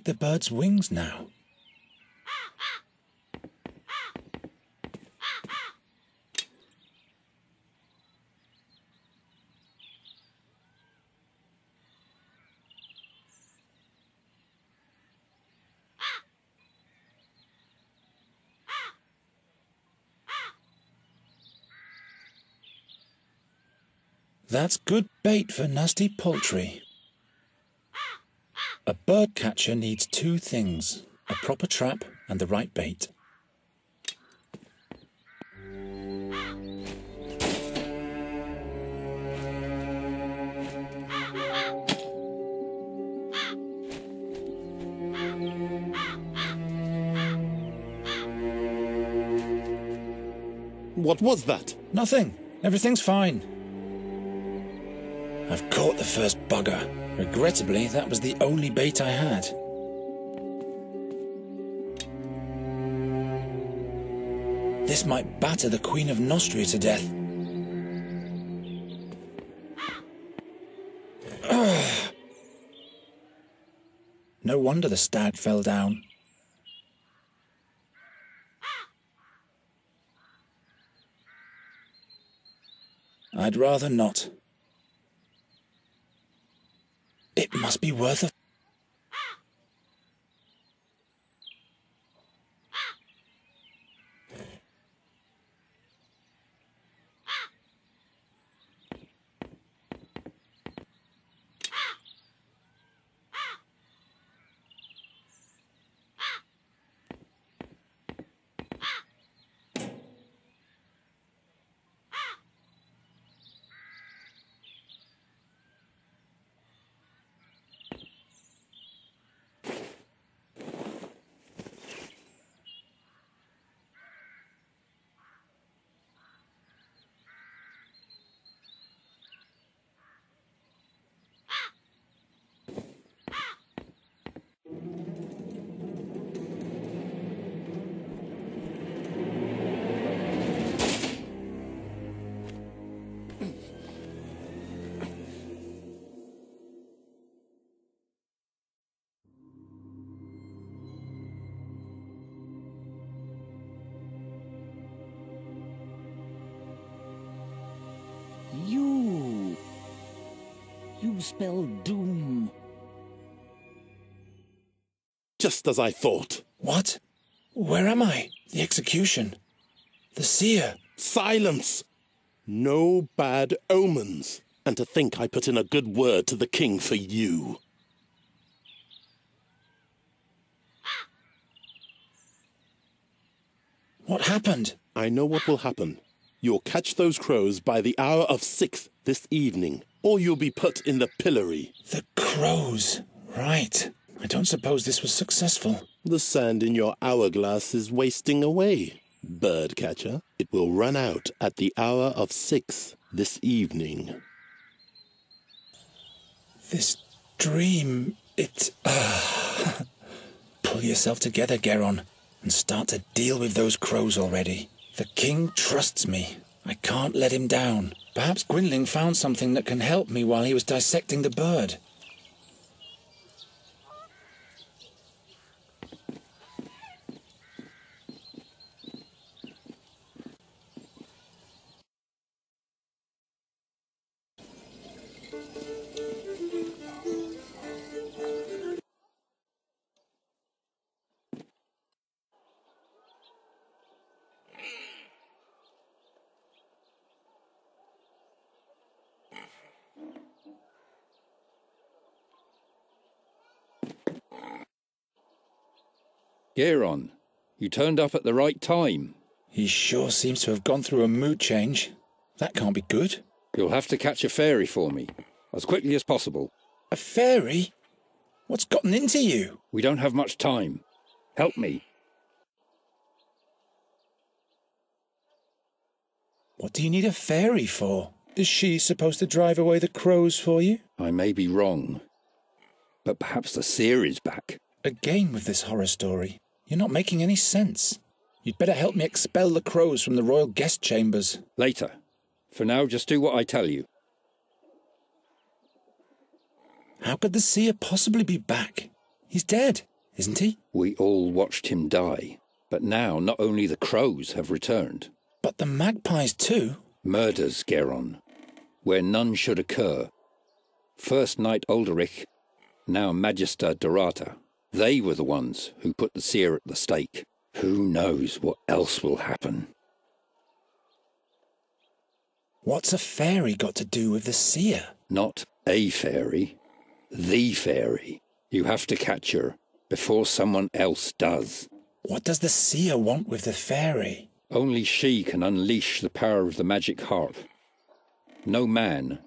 the bird's wings now. That's good bait for nasty poultry. A bird catcher needs two things: a proper trap and the right bait. What was that? Nothing. Everything's fine. I've caught the first bugger. Regrettably, that was the only bait I had. This might batter the Queen of Nostria to death. No wonder the stag fell down. I'd rather not. It must be worth a... You spell doom. Just as I thought. What? Where am I? The execution. The seer. Silence! No bad omens. And to think I put in a good word to the king for you. What happened? I know what will happen. You'll catch those crows by the hour of 6 this evening, or you'll be put in the pillory. The crows. Right. I don't suppose this was successful. The sand in your hourglass is wasting away, birdcatcher. It will run out at the hour of 6 this evening. This dream, it... Pull yourself together, Geron, and start to deal with those crows already. The king trusts me. I can't let him down. Perhaps Gwynling found something that can help me while he was dissecting the bird. Geron, you turned up at the right time. He sure seems to have gone through a mood change. That can't be good. You'll have to catch a fairy for me, as quickly as possible. A fairy? What's gotten into you? We don't have much time. Help me. What do you need a fairy for? Is she supposed to drive away the crows for you? I may be wrong, but perhaps the seer is back. Again with this horror story. You're not making any sense. You'd better help me expel the crows from the royal guest chambers. Later. For now, just do what I tell you. How could the seer possibly be back? He's dead. isn't he? We all watched him die. But now not only the crows have returned. But the magpies too? Murders, Geron, where none should occur. First Knight Ulderich, now Magister Dorata. They were the ones who put the seer at the stake. Who knows what else will happen? What's a fairy got to do with the seer? Not a fairy, the fairy. You have to catch her before someone else does. What does the seer want with the fairy? Only she can unleash the power of the magic harp. No man,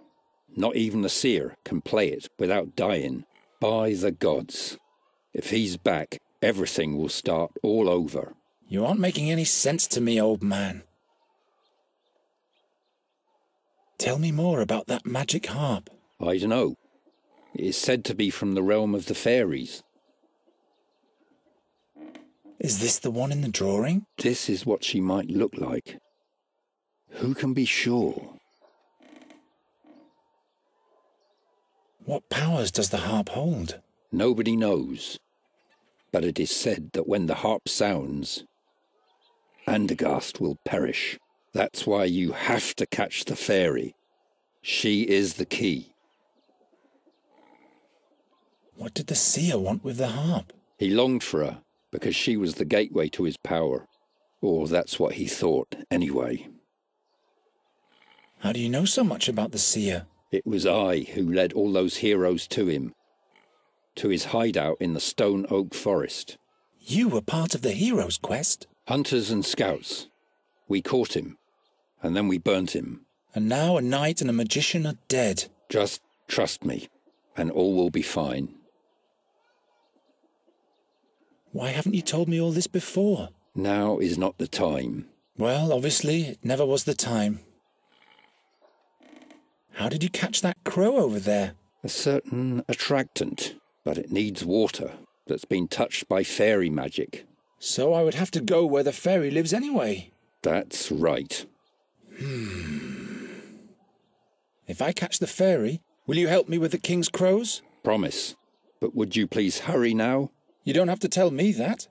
not even the seer, can play it without dying. By the gods. If he's back, everything will start all over. You aren't making any sense to me, old man. Tell me more about that magic harp. I don't know. It is said to be from the realm of the fairies. Is this the one in the drawing? This is what she might look like. Who can be sure? What powers does the harp hold? Nobody knows. But it is said that when the harp sounds, Andergast will perish. That's why you have to catch the fairy. She is the key. What did the seer want with the harp? He longed for her because she was the gateway to his power. Or that's what he thought, anyway. How do you know so much about the seer? It was I who led all those heroes to him, to his hideout in the Stone Oak Forest. You were part of the hero's quest? Hunters and scouts. We caught him, and then we burnt him. And now a knight and a magician are dead. Just trust me, and all will be fine. Why haven't you told me all this before? Now is not the time. Well, obviously, it never was the time. How did you catch that crow over there? A certain attractant, but it needs water that's been touched by fairy magic. So I would have to go where the fairy lives anyway. That's right. If I catch the fairy, will you help me with the king's crows? Promise. But would you please hurry now? You don't have to tell me that.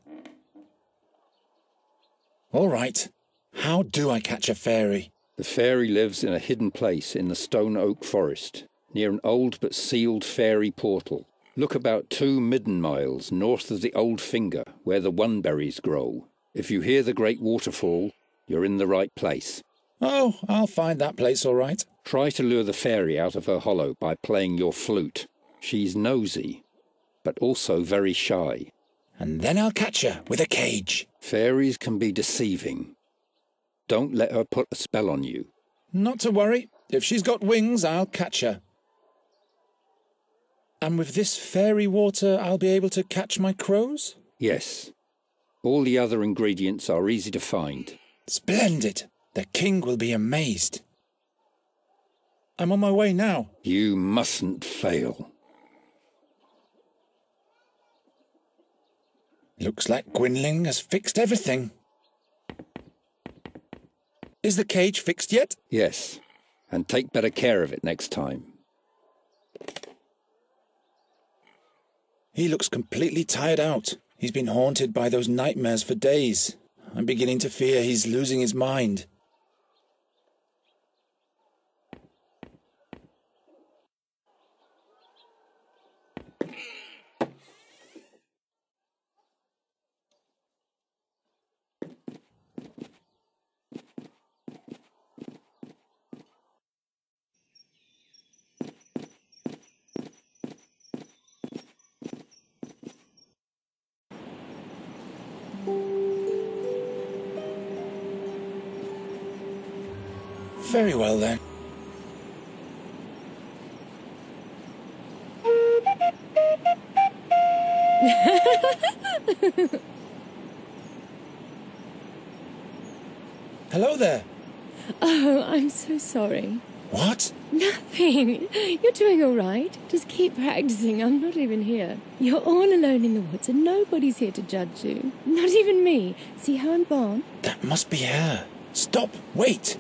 All right. How do I catch a fairy? The fairy lives in a hidden place in the Stone Oak Forest, near an old but sealed fairy portal. Look about 2 midden miles north of the Old Finger, where the oneberries grow. If you hear the great waterfall, you're in the right place. Oh, I'll find that place all right. Try to lure the fairy out of her hollow by playing your flute. She's nosy, but also very shy. And then I'll catch her with a cage. Fairies can be deceiving. Don't let her put a spell on you. Not to worry. If she's got wings, I'll catch her. And with this fairy water, I'll be able to catch my crows? Yes. All the other ingredients are easy to find. Splendid. The king will be amazed. I'm on my way now. You mustn't fail. Looks like Gwynling has fixed everything. Is the cage fixed yet? Yes, and take better care of it next time. He looks completely tired out. He's been haunted by those nightmares for days. I'm beginning to fear he's losing his mind. Very well, then. Hello there. Oh, I'm so sorry. What? Nothing. You're doing all right. Just keep practicing. I'm not even here. You're all alone in the woods and nobody's here to judge you. Not even me. See how I'm born? That must be her. Stop. Wait.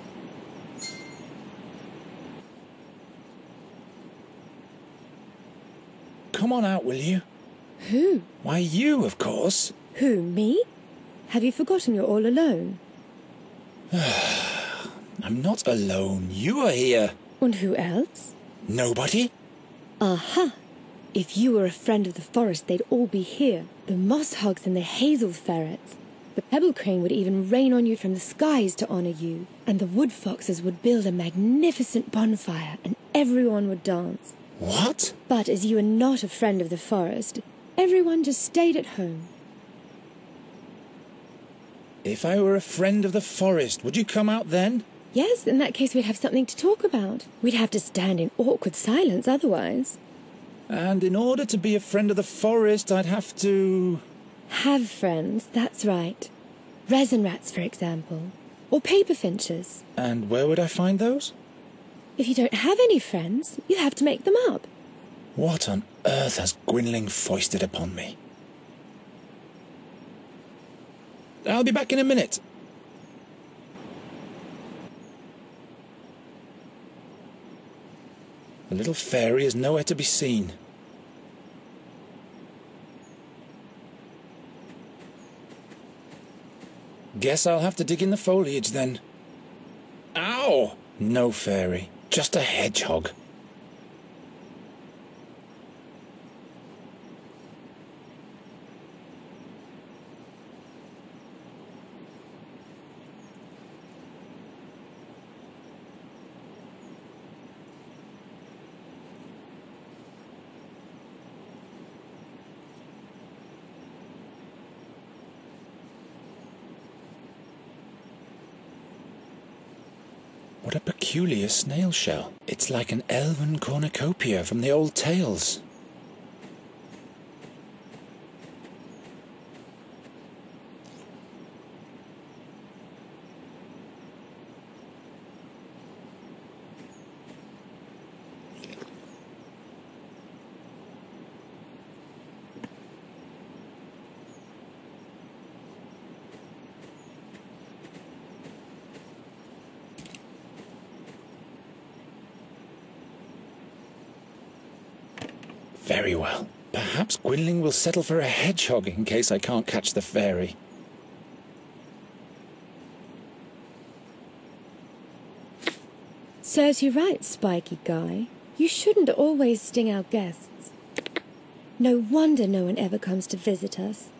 Come on out, will you? Who? Why, you, of course. Who, me? Have you forgotten you're all alone? I'm not alone. You are here. And who else? Nobody? Aha! If you were a friend of the forest, they'd all be here. The moss hogs and the hazel ferrets. The pebble crane would even rain on you from the skies to honor you. And the wood foxes would build a magnificent bonfire, and everyone would dance. What? But as you are not a friend of the forest, everyone just stayed at home. If I were a friend of the forest, would you come out then? Yes, in that case we'd have something to talk about. We'd have to stand in awkward silence otherwise. And in order to be a friend of the forest, I'd have to... Have friends, that's right. Resin rats, for example. Or paper finches. And where would I find those? If you don't have any friends, you'll have to make them up. What on earth has Gwynling foisted upon me? I'll be back in a minute. The little fairy is nowhere to be seen. Guess I'll have to dig in the foliage then. Ow! No fairy, just a hedgehog. What a peculiar snail shell. It's like an elven cornucopia from the old tales. Very well. Perhaps Gwynling will settle for a hedgehog in case I can't catch the fairy. Serves you right, spiky guy. You shouldn't always sting our guests. No wonder no one ever comes to visit us.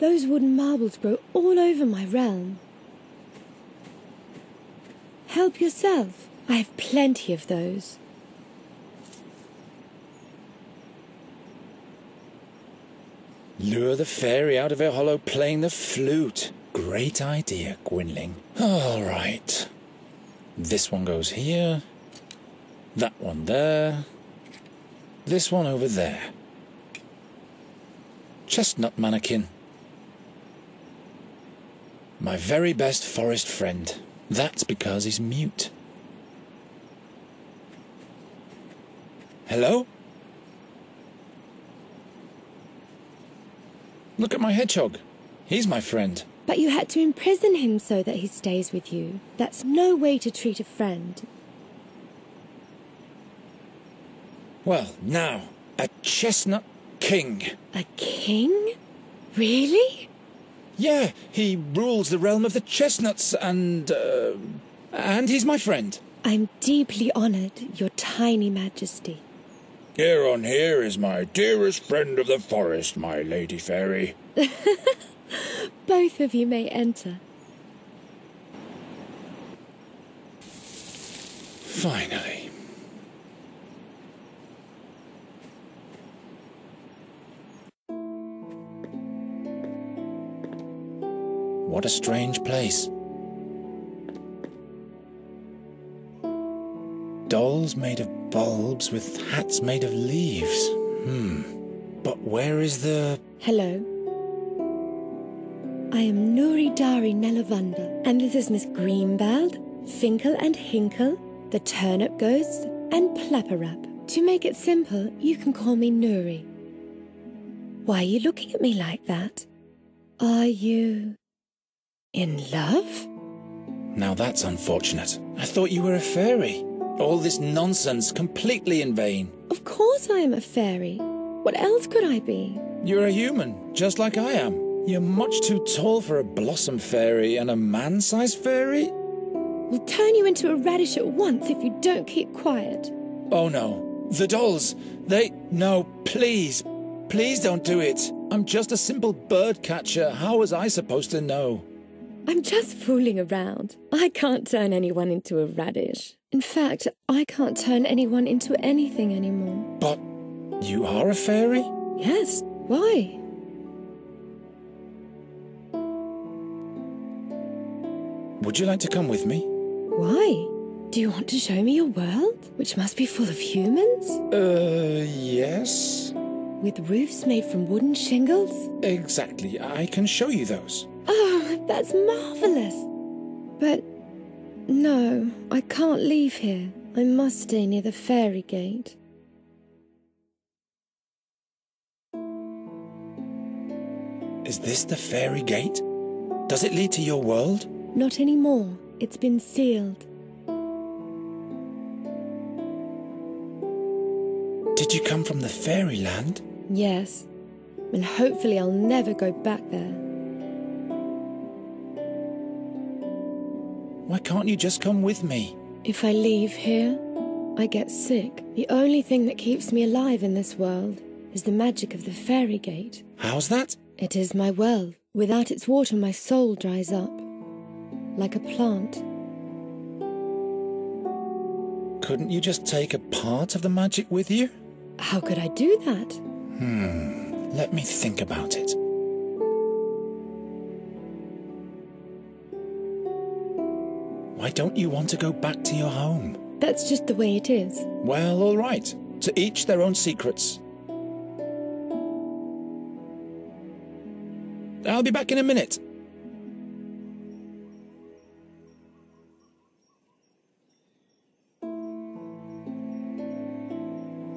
Those wooden marbles grow all over my realm. Help yourself. I have plenty of those. Lure the fairy out of her hollow playing the flute. Great idea, Gwynling. All right. This one goes here. That one there. This one over there. Chestnut mannequin. My very best forest friend. That's because he's mute. Hello? Look at my hedgehog. He's my friend. But you had to imprison him so that he stays with you. That's no way to treat a friend. Well, now, a chestnut king. A king? Really? Yeah, he rules the realm of the chestnuts and he's my friend. I'm deeply honored, your tiny majesty. Here on here is my dearest friend of the forest, my lady fairy. Both of you may enter. Finally. What a strange place. Dolls made of bulbs with hats made of leaves. But where is the... Hello. I am Nuri Dari Nelavunda, and this is Miss Greenbelt, Finkel and Hinkle, the Turnip Ghosts, and Plapperap. To make it simple, you can call me Nuri. Why are you looking at me like that? Are you in love? Now that's unfortunate. I thought you were a fairy. All this nonsense completely in vain. Of course I am a fairy. What else could I be? You're a human, just like I am. You're much too tall for a blossom fairy and a man-sized fairy. We'll turn you into a radish at once if you don't keep quiet. Oh no, the dolls, no, please, please don't do it. I'm just a simple bird catcher. How was I supposed to know? I'm just fooling around. I can't turn anyone into a radish. In fact, I can't turn anyone into anything anymore. But you are a fairy? Yes, why? Would you like to come with me? Why? Do you want to show me your world, which must be full of humans? Yes. With roofs made from wooden shingles? Exactly, I can show you those. Oh, that's marvellous. But no, I can't leave here. I must stay near the fairy gate. Is this the fairy gate? Does it lead to your world? Not anymore. It's been sealed. Did you come from the fairyland? Yes, and hopefully I'll never go back there. Why can't you just come with me? If I leave here, I get sick. The only thing that keeps me alive in this world is the magic of the fairy gate. How's that? It is my well. Without its water, my soul dries up, like a plant. Couldn't you just take a part of the magic with you? How could I do that? Let me think about it. Why don't you want to go back to your home? That's just the way it is. Well, all right. To each their own secrets. I'll be back in a minute.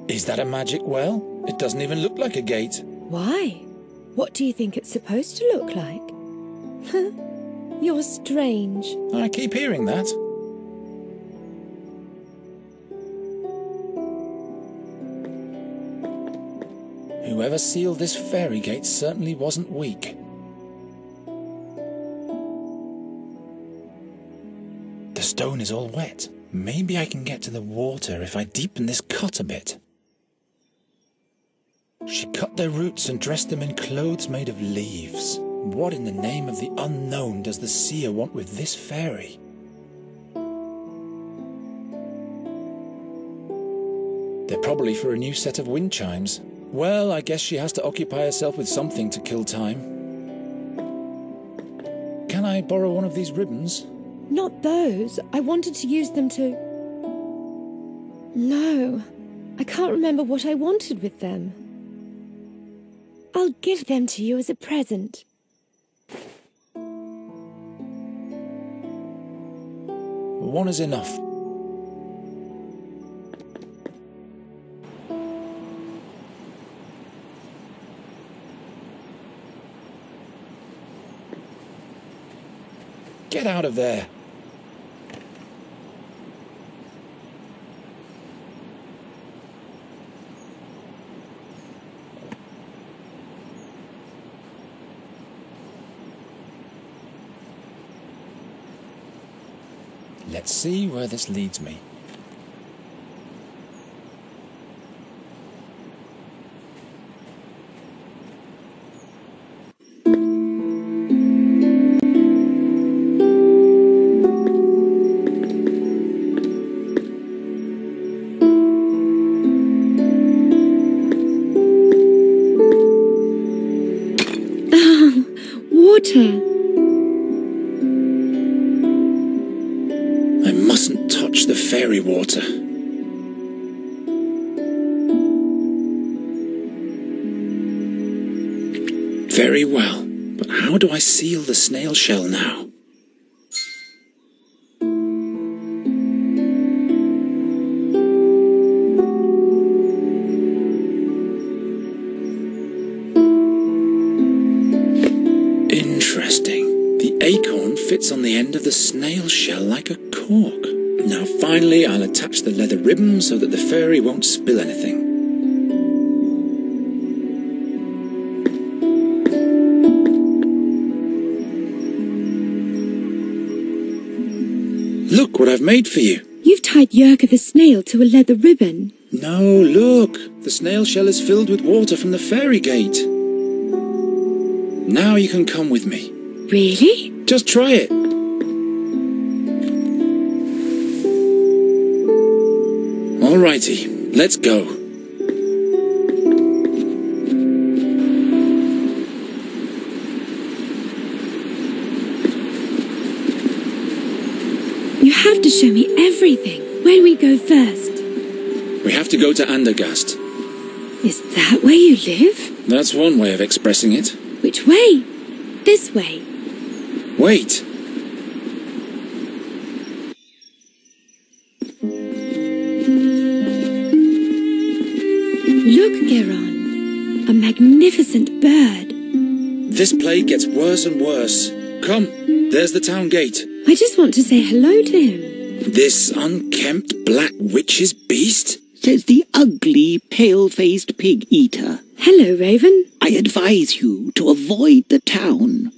Is that a magic well? It doesn't even look like a gate. Why? What do you think it's supposed to look like? You're strange. I keep hearing that. Whoever sealed this fairy gate certainly wasn't weak. The stone is all wet. Maybe I can get to the water if I deepen this cut a bit. She cut their roots and dressed them in clothes made of leaves. What in the name of the unknown does the seer want with this fairy? They're probably for a new set of wind chimes. Well, I guess she has to occupy herself with something to kill time. Can I borrow one of these ribbons? Not those. I wanted to use them to... No, I can't remember what I wanted with them. I'll give them to you as a present. One is enough. Get out of there. Let's see where this leads me. Water! I mustn't touch the fairy water. Very well, but how do I seal the snail shell now? Interesting. The acorn fits on the end of the snail shell like a cork. Now finally I'll attach the leather ribbon so that the fairy won't spill anything. Look what I've made for you. You've tied Yerka the snail to a leather ribbon. No, look. The snail shell is filled with water from the fairy gate. Now you can come with me. Really? Just try it. Alrighty, let's go. You have to show me everything. Where do we go first? We have to go to Andergast. Is that where you live? That's one way of expressing it. Which way? This way. Wait. Look, Geron. A magnificent bird. This plague gets worse and worse. Come, there's the town gate. I just want to say hello to him. This unkempt black witch's beast? Says the ugly, pale-faced pig-eater. Hello, Raven. I advise you to avoid the town.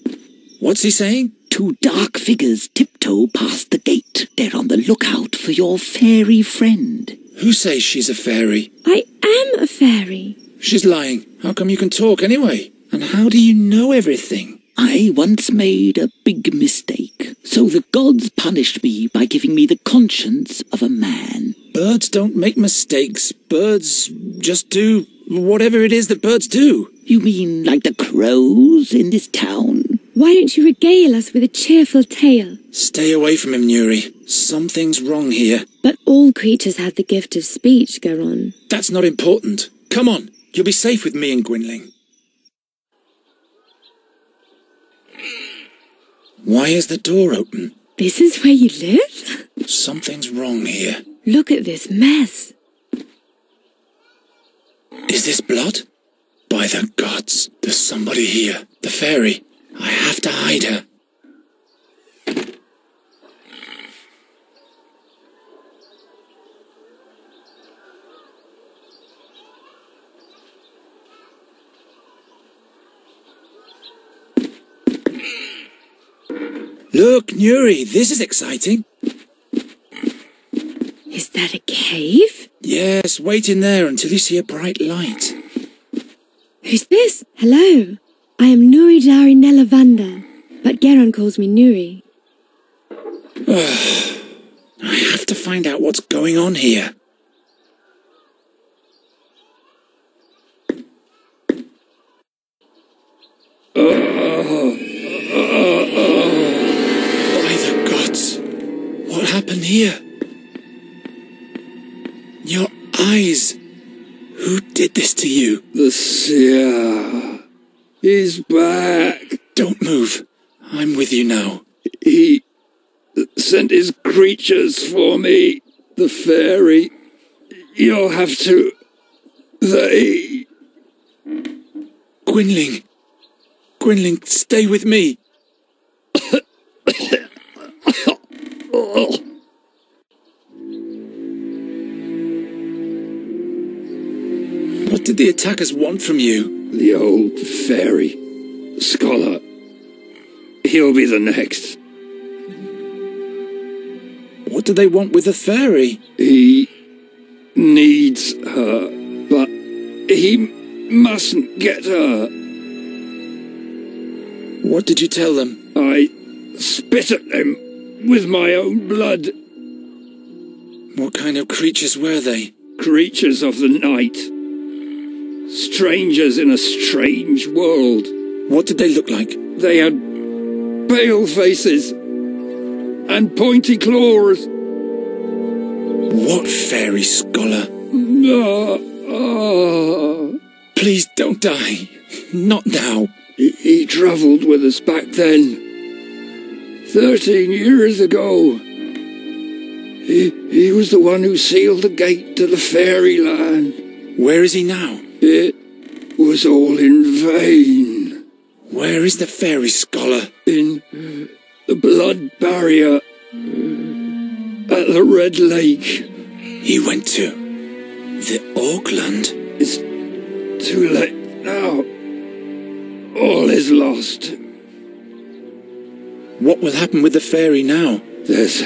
What's he saying? Two dark figures tiptoe past the gate. They're on the lookout for your fairy friend. Who says she's a fairy? I am a fairy. She's lying. How come you can talk anyway? And how do you know everything? I once made a big mistake, so the gods punished me by giving me the conscience of a man. Birds don't make mistakes. Birds just do whatever it is that birds do. You mean like the crows in this town? Why don't you regale us with a cheerful tale? Stay away from him, Nuri. Something's wrong here. But all creatures have the gift of speech, Geron. That's not important. Come on, you'll be safe with me and Gwynling. Why is the door open? This is where you live? Something's wrong here. Look at this mess. Is this blood? By the gods, there's somebody here. The fairy. I have to hide her. Look, Nuri, this is exciting. Is that a cave? Yes, wait in there until you see a bright light. Who's this? Hello. I am Nuri Dari Nelavanda, but Geron calls me Nuri. I have to find out what's going on here. By the gods, what happened here? Your eyes. Who did this to you? The seer. He's back. Don't move. I'm with you now. He sent his creatures for me. The fairy. You'll have to... They... Gwynling. Gwynling, stay with me. What did the attackers want from you? The old fairy. Scholar. He'll be the next. What do they want with the fairy? He needs her, but he mustn't get her. What did you tell them? I spit at them with my own blood. What kind of creatures were they? Creatures of the night. Strangers in a strange world. What did they look like? They had pale faces and pointy claws. What fairy, Scholar? Please don't die. Not now. He travelled with us back then. 13 years ago. He was the one who sealed the gate to the fairyland. Where is he now? It was all in vain. Where is the fairy scholar? In the blood barrier at the Red Lake. He went to the Auckland? It's too late now. All is lost. What will happen with the fairy now? There's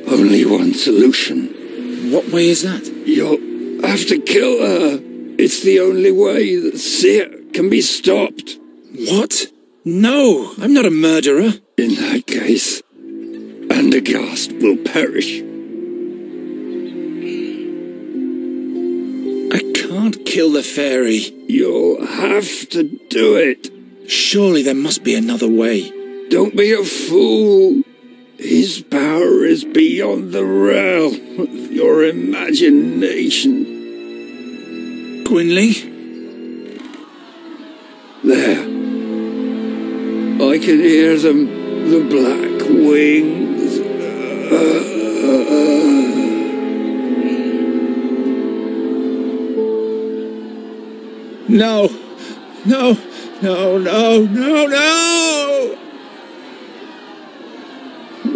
only one solution. What way is that? You'll have to kill her. It's the only way that Seer can be stopped. What? No, I'm not a murderer. In that case, Andergast will perish. I can't kill the fairy. You'll have to do it. Surely there must be another way. Don't be a fool. His power is beyond the realm of your imagination. Gwynling? There. I can hear them, the black wings. No. No. No, no, no, no!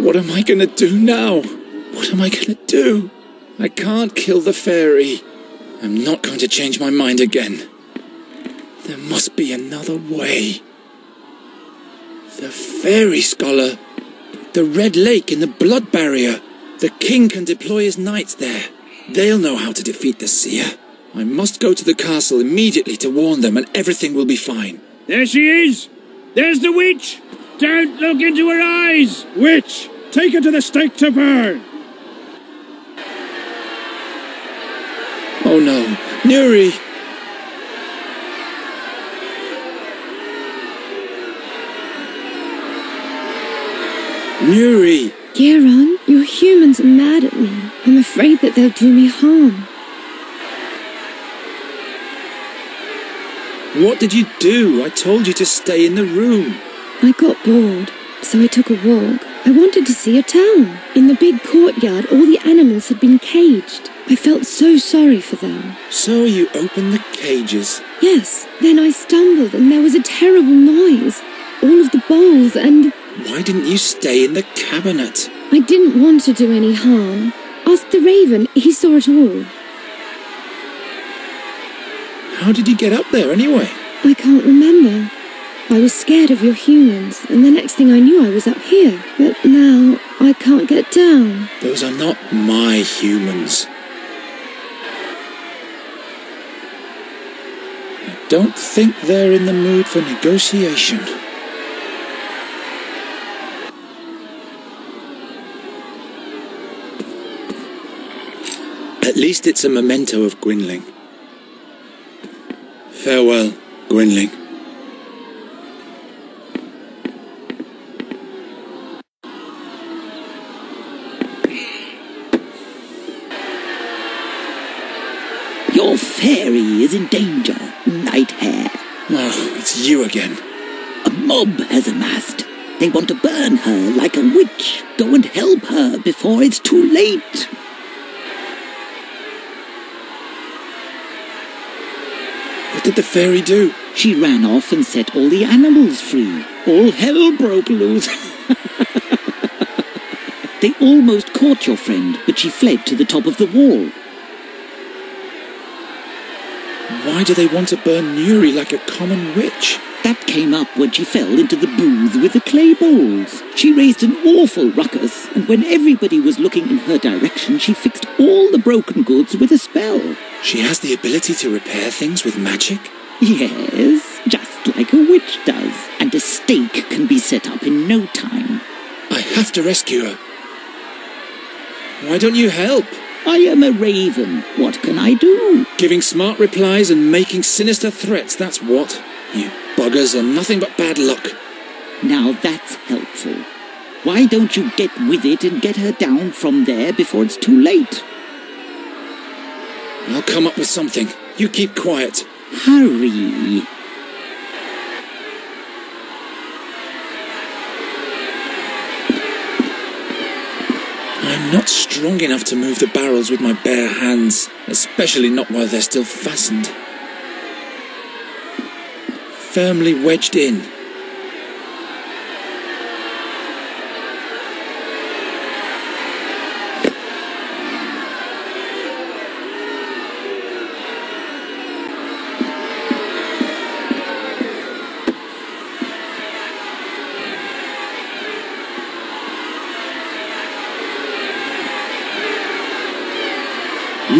What am I gonna do now? What am I gonna do? I can't kill the fairy. I'm not going to change my mind again. There must be another way. The fairy scholar. The Red Lake in the blood barrier. The king can deploy his knights there. They'll know how to defeat the seer. I must go to the castle immediately to warn them, and everything will be fine. There she is! There's the witch! Don't look into her eyes! Witch, take her to the stake to burn! Oh no, Nuri! Nuri! Giron, your humans are mad at me. I'm afraid that they'll do me harm. What did you do? I told you to stay in the room. I got bored, so I took a walk. I wanted to see a town. In the big courtyard, all the animals had been caged. I felt so sorry for them. So you opened the cages? Yes, then I stumbled and there was a terrible noise. All of the bowls and... Why didn't you stay in the cabinet? I didn't want to do any harm. Ask the raven, he saw it all. How did you get up there anyway? I can't remember. I was scared of your humans, and the next thing I knew I was up here. But now, I can't get down. Those are not my humans. I don't think they're in the mood for negotiation. At least it's a memento of Gwynling. Farewell, Gwynling. Your fairy is in danger, Night Hare. Oh, it's you again. A mob has amassed. They want to burn her like a witch. Go and help her before it's too late. What did the fairy do? She ran off and set all the animals free. All hell broke loose. They almost caught your friend, but she fled to the top of the wall. Why do they want to burn Nuri like a common witch? That came up when she fell into the booth with the clay bowls. She raised an awful ruckus, and when everybody was looking in her direction, she fixed all the broken goods with a spell. She has the ability to repair things with magic? Yes, just like a witch does. And a stake can be set up in no time. I have to rescue her. Why don't you help? I am a raven. What can I do? Giving smart replies and making sinister threats, that's what. You buggers are nothing but bad luck. Now that's helpful. Why don't you get with it and get her down from there before it's too late? I'll come up with something. You keep quiet. Hurry. I'm not strong enough to move the barrels with my bare hands, especially not while they're still fastened. Firmly wedged in.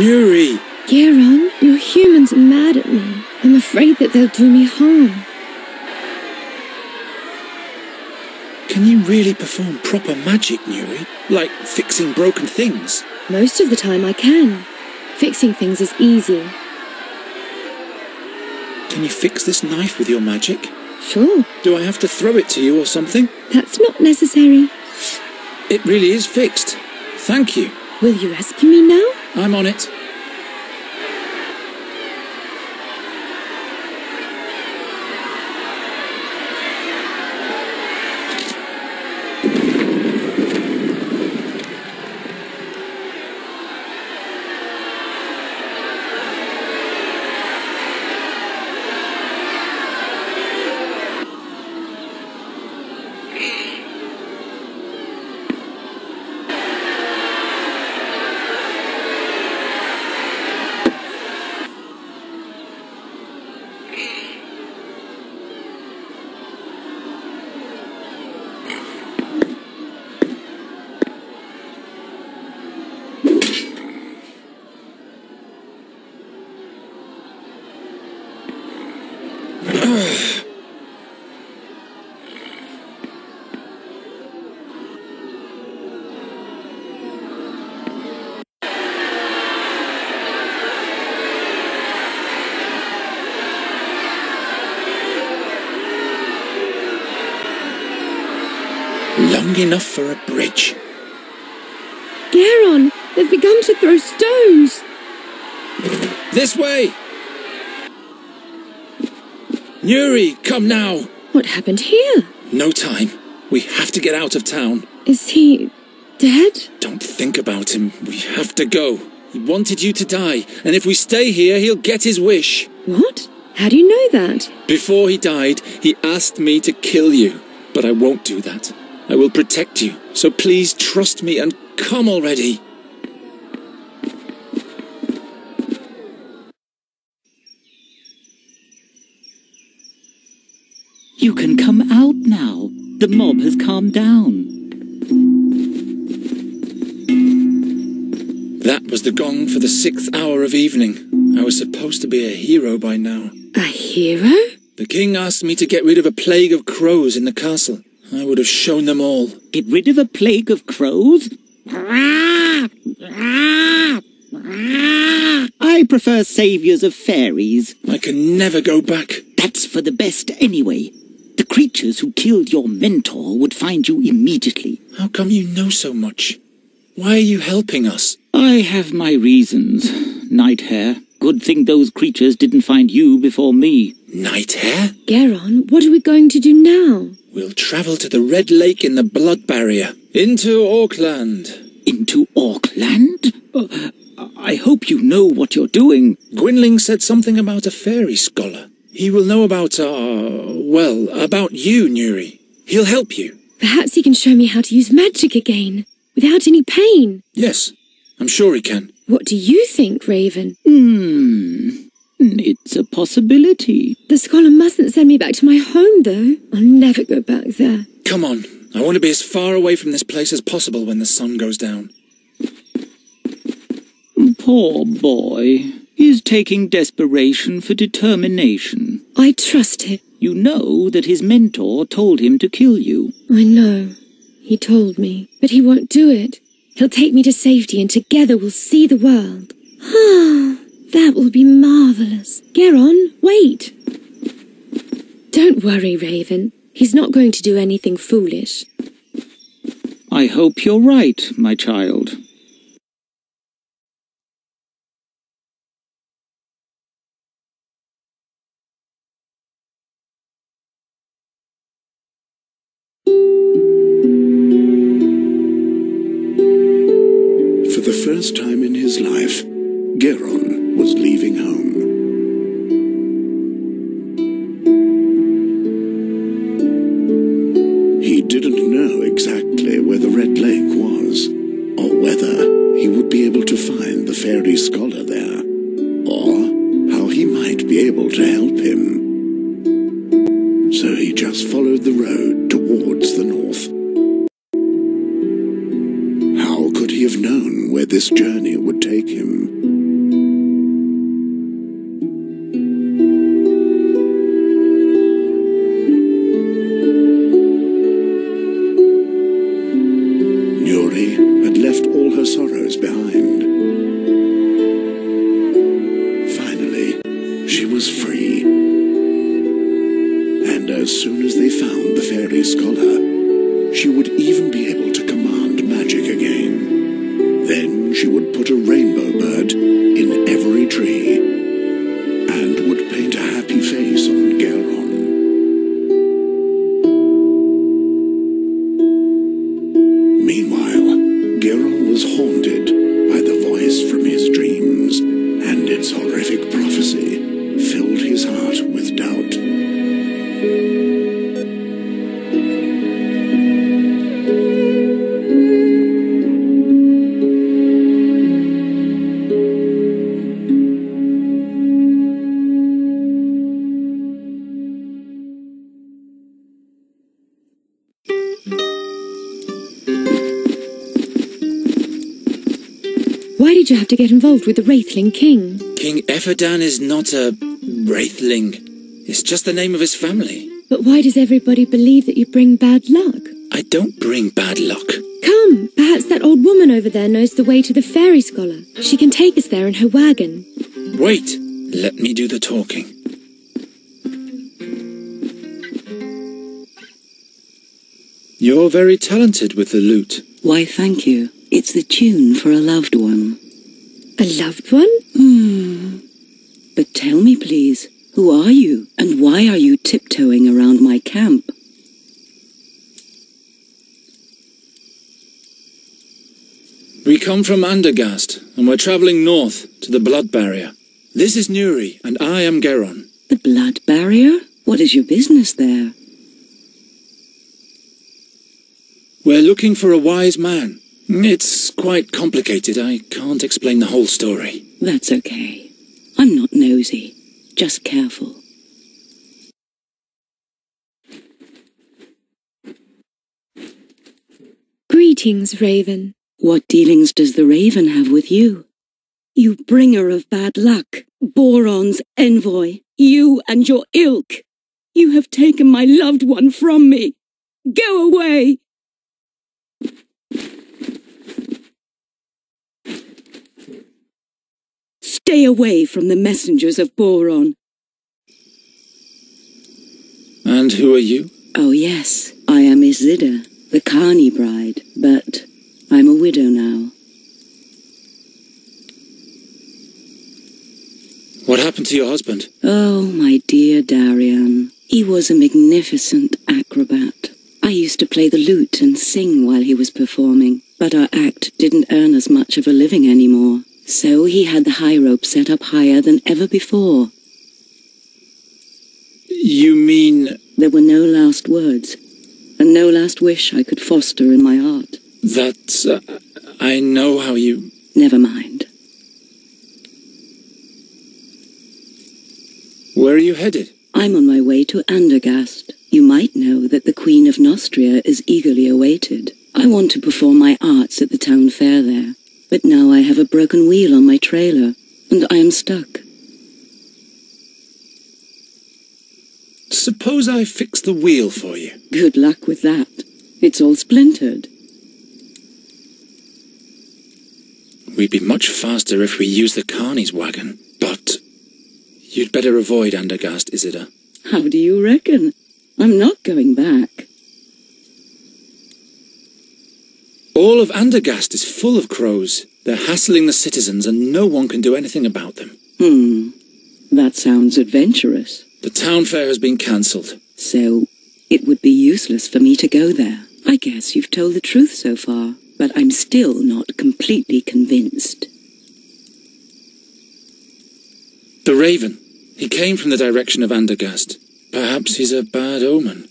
Nuri! Geron, your humans are mad at me. I'm afraid that they'll do me harm. Can you really perform proper magic, Nuri? Like fixing broken things? Most of the time I can. Fixing things is easy. Can you fix this knife with your magic? Sure. Do I have to throw it to you or something? That's not necessary. It really is fixed. Thank you. Will you rescue me now? I'm on it. Long enough for a bridge. Geron, they've begun to throw stones. This way! Nuri, come now! What happened here? No time. We have to get out of town. Is he dead? Don't think about him. We have to go. He wanted you to die, and if we stay here, he'll get his wish. What? How do you know that? Before he died, he asked me to kill you, but I won't do that. I will protect you, so please trust me and come already. You can come out now. The mob has calmed down. That was the gong for the 6th hour of evening. I was supposed to be a hero by now. A hero? The king asked me to get rid of a plague of crows in the castle. I would have shown them all. Get rid of a plague of crows? I prefer saviours of fairies. I can never go back. That's for the best anyway. The creatures who killed your mentor would find you immediately. How come you know so much? Why are you helping us? I have my reasons, Nighthare. Good thing those creatures didn't find you before me. Nighthare? Geron, what are we going to do now? We'll travel to the Red Lake in the Blood Barrier. Into Auckland. Into Auckland? I hope you know what you're doing. Gwynling said something about a fairy scholar. He will know about, about you, Nuri. He'll help you. Perhaps he can show me how to use magic again, without any pain. Yes, I'm sure he can. What do you think, Raven? It's a possibility. The scholar mustn't send me back to my home, though. I'll never go back there. Come on. I want to be as far away from this place as possible when the sun goes down. Poor boy. He's taking desperation for determination. I trust him. You know that his mentor told him to kill you. I know. He told me. But he won't do it. He'll take me to safety and together we'll see the world. Ah, that will be marvellous. Geron, wait. Don't worry, Raven. He's not going to do anything foolish. I hope you're right, my child. For the first time in his life, Geron was leaving home. He didn't know exactly where the Red Lake was, or whether he would be able to find the fairy scholar there, or how he might be able to help him. So he just followed the road towards the north. How could he have known where this journey would take him? soon as they found the fairy scholar, she would even be able to command magic again. Then she would put a rainbow bird in every tree, and would paint a happy face on Geron. Meanwhile, Geron was haunted by the voice from his dreams, and its horrific prophecy filled his heart with doubt. Why did you have to get involved with the Wraithling King? King Efferdan is not a Wraithling. It's just the name of his family. But why does everybody believe that you bring bad luck? I don't bring bad luck. Come, perhaps that old woman over there knows the way to the fairy scholar. She can take us there in her wagon. Wait, let me do the talking. You're very talented with the lute. Why, thank you. It's the tune for a loved one. A loved one? But tell me, please, who are you, and why are you tiptoeing around my camp? We come from Andergast, and we're travelling north to the Blood Barrier. This is Nuri, and I am Geron. The Blood Barrier? What is your business there? We're looking for a wise man. It's quite complicated. I can't explain the whole story. That's okay. I'm not nosy, just careful. Greetings, Raven. What dealings does the Raven have with you? You bringer of bad luck, Boron's envoy, you and your ilk. You have taken my loved one from me. Go away! Stay away from the messengers of Boron. And who are you? Oh yes, I am Isilda, the Carney bride, but I'm a widow now. What happened to your husband? Oh, my dear Darian, he was a magnificent acrobat. I used to play the lute and sing while he was performing, but our act didn't earn us much of a living anymore. So he had the high rope set up higher than ever before. You mean... There were no last words, and no last wish I could foster in my heart. That's... I know how you... Never mind. Where are you headed? I'm on my way to Andergast. You might know that the Queen of Nostria is eagerly awaited. I want to perform my arts at the town fair there. But now I have a broken wheel on my trailer, and I am stuck. Suppose I fix the wheel for you. Good luck with that. It's all splintered. We'd be much faster if we used the Carney's wagon, but you'd better avoid Andergast, Isilda. How do you reckon? I'm not going back. All of Andergast is full of crows. They're hassling the citizens and no one can do anything about them. That sounds adventurous. The town fair has been cancelled. So, it would be useless for me to go there. I guess you've told the truth so far, but I'm still not completely convinced. The Raven. He came from the direction of Andergast. Perhaps he's a bad omen.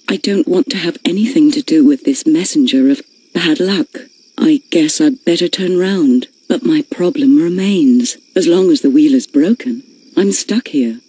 I don't want to have anything to do with this messenger of bad luck. I guess I'd better turn round, but my problem remains. As long as the wheel is broken, I'm stuck here.